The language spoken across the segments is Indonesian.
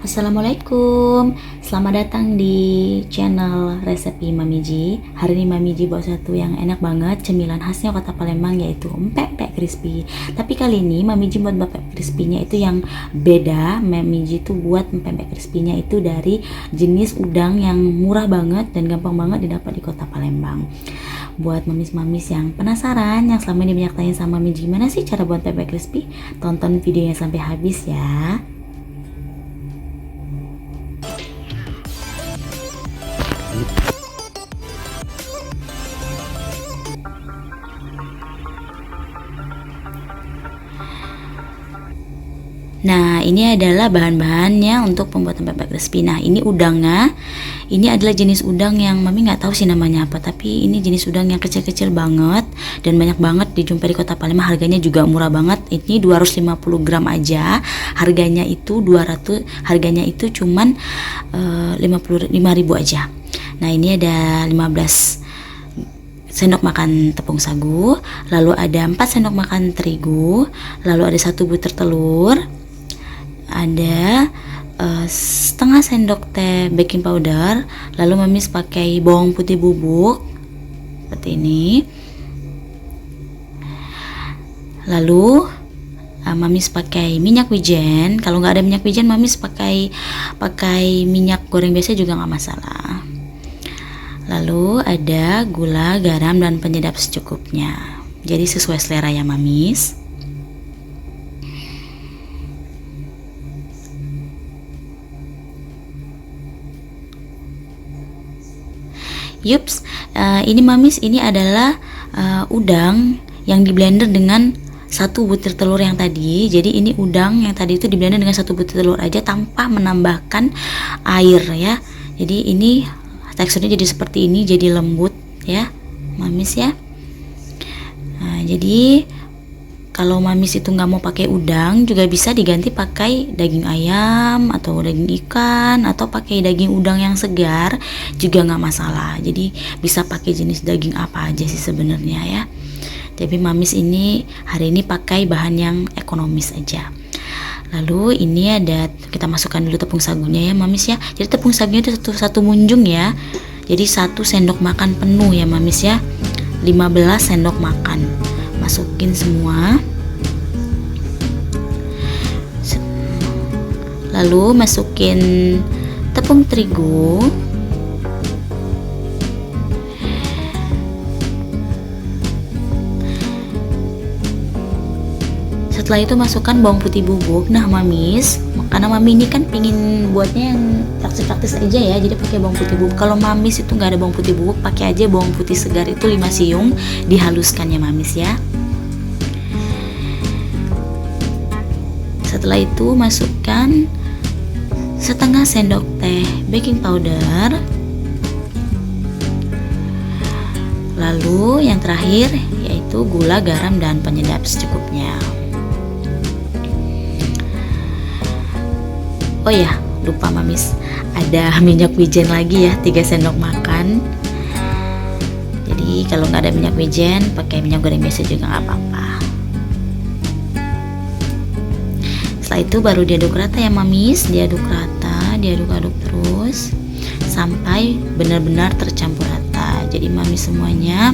Assalamualaikum, selamat datang di channel resepi Mami Ji. Hari ini Mami Ji bawa satu yang enak banget, cemilan khasnya kota Palembang, yaitu empek-empek crispy. Tapi kali ini Mami Ji buat empek crispy-nya itu yang beda. Mami Ji tuh buat empek-empek crispy-nya itu dari jenis udang yang murah banget dan gampang banget didapat di kota Palembang. Buat mamis-mamis yang penasaran, yang selama ini banyak tanya sama Mami Ji, gimana sih cara buat empek crispy? Tonton videonya sampai habis ya. Nah, ini adalah bahan-bahannya untuk pembuatan empek crispy. Nah, ini udangnya. Ini adalah jenis udang yang Mami nggak tahu sih namanya apa, tapi ini jenis udang yang kecil-kecil banget dan banyak banget dijumpai di kota Palembang. Harganya juga murah banget. Ini 250 gram aja. Harganya itu cuman 55.000 aja. Nah, ini ada 15 sendok makan tepung sagu, lalu ada 4 sendok makan terigu, lalu ada 1 butir telur, ada setengah sendok teh baking powder, lalu Mamis pakai bawang putih bubuk seperti ini, lalu Mamis pakai minyak wijen. Kalau nggak ada minyak wijen, Mamis pakai minyak goreng biasa juga nggak masalah. Lalu ada gula, garam, dan penyedap secukupnya. Jadi sesuai selera ya Mamis. Yups, ini Mamis, ini adalah udang yang di blender dengan 1 butir telur yang tadi. Jadi ini udang yang tadi itu di blender dengan 1 butir telur aja tanpa menambahkan air ya. Jadi ini teksturnya jadi seperti ini, jadi lembut ya Mamis ya. Nah, jadi kalau Mamis itu nggak mau pakai udang, juga bisa diganti pakai daging ayam atau daging ikan atau pakai daging udang yang segar juga nggak masalah. Jadi bisa pakai jenis daging apa aja sih sebenarnya ya. Tapi Mamis ini hari ini pakai bahan yang ekonomis aja. Lalu ini ada, kita masukkan dulu tepung sagunya ya Mamis ya. Jadi tepung sagunya itu satu munjung ya. Jadi 1 sendok makan penuh ya Mamis ya. 15 sendok makan. Masukin semua. Lalu masukin tepung terigu. Setelah itu masukkan bawang putih bubuk. Nah Mamis, karena Mami ini kan pingin buatnya yang praktis-praktis aja ya, jadi pakai bawang putih bubuk. Kalau Mamis itu nggak ada bawang putih bubuk, pakai aja bawang putih segar itu 5 siung, dihaluskan ya Mamis ya. Setelah itu masukkan setengah sendok teh baking powder. Lalu yang terakhir yaitu gula, garam, dan penyedap secukupnya. Oh ya, lupa Mamis, ada minyak wijen lagi ya, 3 sendok makan. Jadi kalau nggak ada minyak wijen, pakai minyak goreng biasa juga nggak apa-apa. Setelah itu baru diaduk rata ya Mamis, diaduk rata, diaduk-aduk terus sampai benar-benar tercampur rata. Jadi Mamis semuanya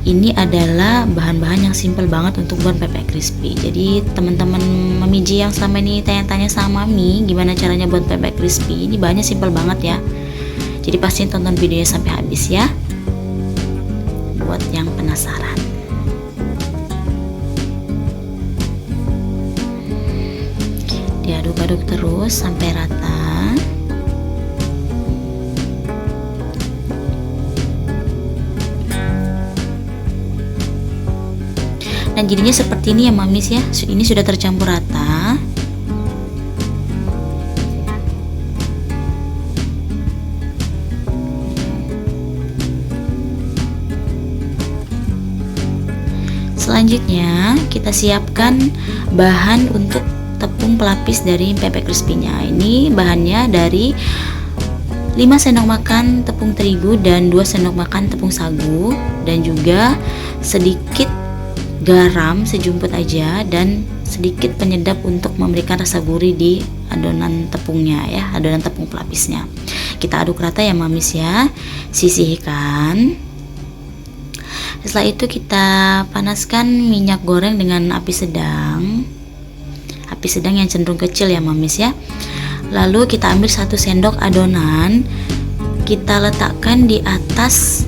ini adalah bahan-bahan yang simple banget untuk buat pempek crispy. Jadi teman-teman Mami Ji yang selama ini tanya-tanya sama Mami gimana caranya buat pempek crispy, ini bahannya simple banget ya. Jadi pastiin tonton videonya sampai habis ya, buat yang penasaran. Diaduk-aduk terus sampai rata. Dan jadinya seperti ini ya Mamis ya. Ini sudah tercampur rata. Selanjutnya kita siapkan bahan untuk tepung pelapis dari pempek crispy-nya. Ini bahannya dari 5 sendok makan tepung terigu dan 2 sendok makan tepung sagu, dan juga sedikit garam sejumput aja dan sedikit penyedap untuk memberikan rasa gurih di adonan tepungnya ya, adonan tepung pelapisnya. Kita aduk rata ya mamis ya, sisihkan. Setelah itu kita panaskan minyak goreng dengan api sedang yang cenderung kecil ya mamis ya. Lalu kita ambil 1 sendok adonan, kita letakkan di atas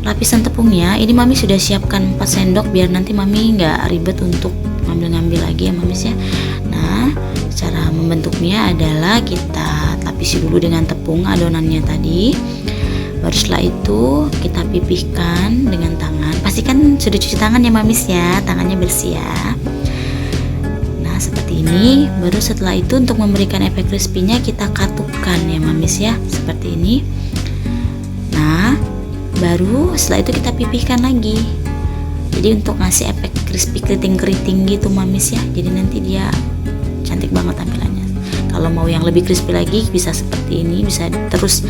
lapisan tepungnya. Ini mami sudah siapkan 4 sendok biar nanti mami nggak ribet untuk ngambil lagi ya mamis ya. Nah, cara membentuknya adalah kita lapisi dulu dengan tepung adonannya tadi. Baru setelah itu kita pipihkan dengan tangan. Pastikan sudah cuci tangan ya mamis ya, tangannya bersih ya. Nah seperti ini. Baru setelah itu untuk memberikan efek crispy-nya kita katupkan ya mamis ya, seperti ini. Nah baru setelah itu kita pipihkan lagi. Jadi untuk ngasih efek crispy keriting-keriting gitu mamis ya. Jadi nanti dia cantik banget tampilannya. Kalau mau yang lebih crispy lagi bisa seperti ini, bisa terus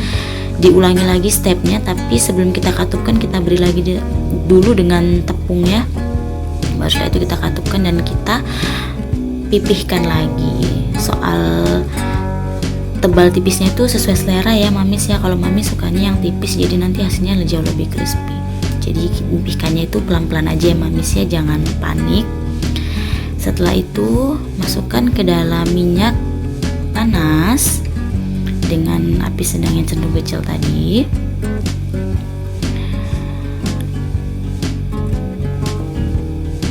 diulangi lagi stepnya, tapi sebelum kita katupkan kita beri lagi dulu dengan tepungnya. Baru setelah itu kita katupkan dan kita pipihkan lagi. Soal tebal tipisnya itu sesuai selera ya mamis ya. Kalau mami sukanya yang tipis, jadi nanti hasilnya jauh lebih crispy. Jadi pipihkannya itu pelan-pelan aja ya mamis ya, jangan panik. Setelah itu masukkan ke dalam minyak panas dengan api sedang yang cenderung kecil tadi.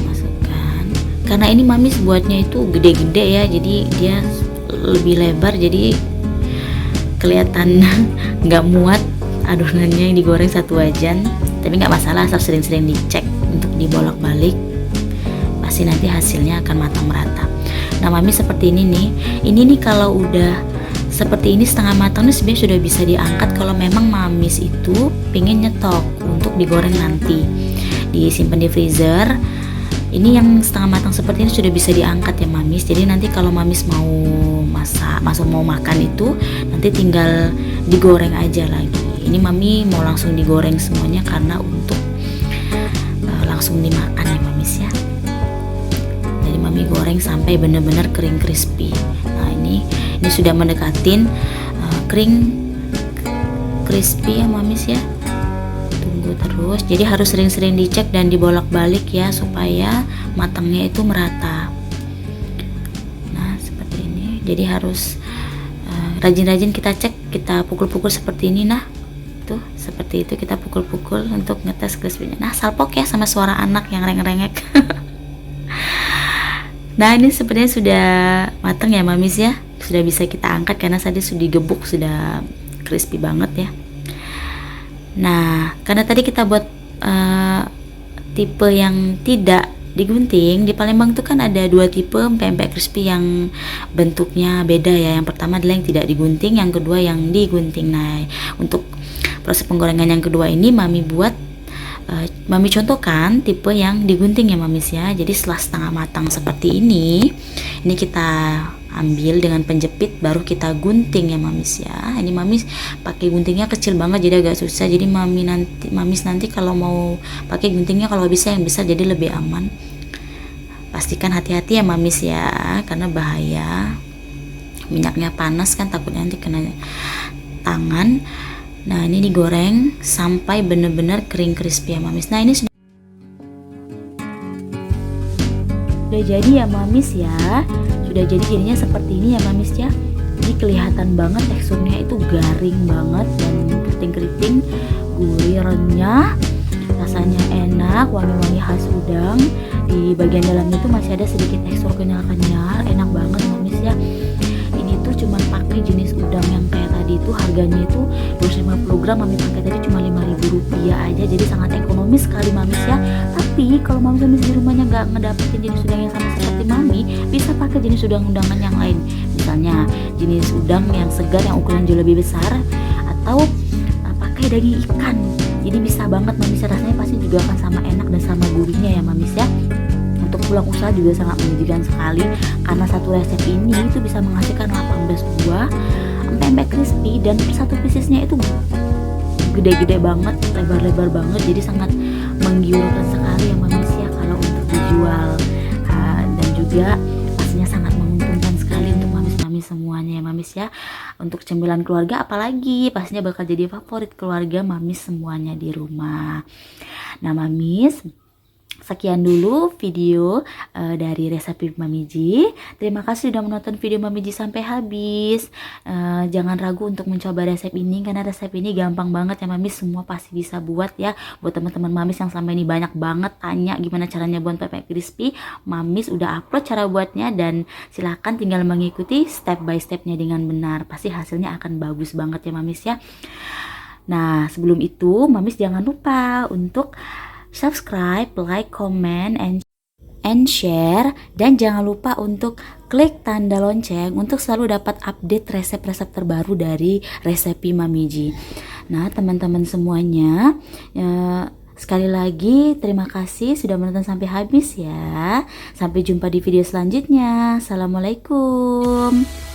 Masukkan. Karena ini mamis buatnya itu gede-gede ya, jadi dia lebih lebar, jadi kelihatan nggak muat adonannya yang digoreng satu wajan. Tapi nggak masalah, asal sering-sering dicek untuk dibolak-balik, pasti nanti hasilnya akan matang merata. Nah mami seperti ini nih. Ini nih kalau udah seperti ini setengah matang nih sebenarnya sudah bisa diangkat. Kalau memang mamis itu pengen nyetok untuk digoreng nanti, disimpan di freezer. Ini yang setengah matang seperti ini sudah bisa diangkat ya mamis. Jadi nanti kalau mamis mau masak, mau makan itu nanti tinggal digoreng aja lagi. Ini mami mau langsung digoreng semuanya karena untuk langsung dimakan ya mamis ya. Jadi mami goreng sampai benar-benar kering crispy. Nah ini sudah mendekatin kering crispy ya mamis ya. Tunggu terus, jadi harus sering-sering dicek dan dibolak-balik ya supaya matangnya itu merata. Nah seperti ini, jadi harus rajin-rajin kita cek, kita pukul-pukul seperti ini. Nah tuh seperti itu kita pukul-pukul untuk ngetes crispy-nya. Nah salpok ya sama suara anak yang rengek-rengek. Nah ini sebenarnya sudah matang ya mamis ya, sudah bisa kita angkat karena tadi sudah digebuk, sudah crispy banget ya. Nah karena tadi kita buat tipe yang tidak digunting, di Palembang tuh kan ada 2 tipe pempek crispy yang bentuknya beda ya. Yang pertama adalah yang tidak digunting, yang kedua yang digunting. Nah untuk proses penggorengan yang kedua ini mami buat mami contohkan tipe yang digunting ya mamis ya. Jadi setelah setengah matang seperti ini kita ambil dengan penjepit, baru kita gunting ya mamis ya. Ini mamis pakai guntingnya kecil banget jadi agak susah. Jadi mamis nanti kalau mau pakai guntingnya kalau bisa yang besar jadi lebih aman. Pastikan hati-hati ya mamis ya, karena bahaya minyaknya panas kan, takutnya nanti kena tangan. Nah ini digoreng sampai benar-benar kering crispy ya mamis. Nah ini sudah jadi ya mamis ya, sudah jadi jadinya seperti ini ya mamis ya. Jadi kelihatan banget teksturnya itu garing banget dan keriting-keriting, gurih, renyah, rasanya enak, wangi-wangi khas udang. Di bagian dalamnya itu masih ada sedikit tekstur kenyal-kenyal, enak banget mamis ya. Ini tuh cuma pakai jenis udang yang kayak tadi itu, harganya itu 250 gram mami pakai tadi cuma 5.000 rupiah aja, jadi sangat ekonomis sekali mamis ya. Tapi kalau mamis di rumahnya nggak ngedapetin jenis udang yang sama seperti mami, bisa pakai jenis udang-udangan yang lain, misalnya jenis udang yang segar yang ukuran jauh lebih besar, atau pakai daging ikan. Jadi bisa banget mamis, rasanya pasti juga akan sama enak dan sama gurihnya ya mamis ya. Untuk pulang usaha juga sangat menjanjikan sekali, karena satu resep ini itu bisa menghasilkan 18 buah pempek crispy dan satu piecesnya itu gede-gede banget, lebar-lebar banget, jadi sangat menggiurkan sekali ya mamis ya kalau untuk dijual. Dan juga juga pastinya sangat menguntungkan sekali untuk mamis-mamis semuanya ya mamis ya. Untuk cemilan keluarga apalagi pastinya bakal jadi favorit keluarga mamis semuanya di rumah. Nah mamis, sekian dulu video dari resep Mami Ji. Terima kasih sudah menonton video Mami Ji sampai habis. Jangan ragu untuk mencoba resep ini karena resep ini gampang banget ya Mamis, semua pasti bisa buat ya. Buat teman-teman Mamis yang selama ini banyak banget tanya gimana caranya buat pempek crispy, Mamis udah upload cara buatnya dan silahkan tinggal mengikuti step by stepnya dengan benar. Pasti hasilnya akan bagus banget ya Mamis ya. Nah sebelum itu Mamis jangan lupa untuk subscribe, like, comment, and share, dan jangan lupa untuk klik tanda lonceng untuk selalu dapat update resep-resep terbaru dari Resepi Mami Ji. Nah teman-teman semuanya, sekali lagi terima kasih sudah menonton sampai habis ya. Sampai jumpa di video selanjutnya. Assalamualaikum.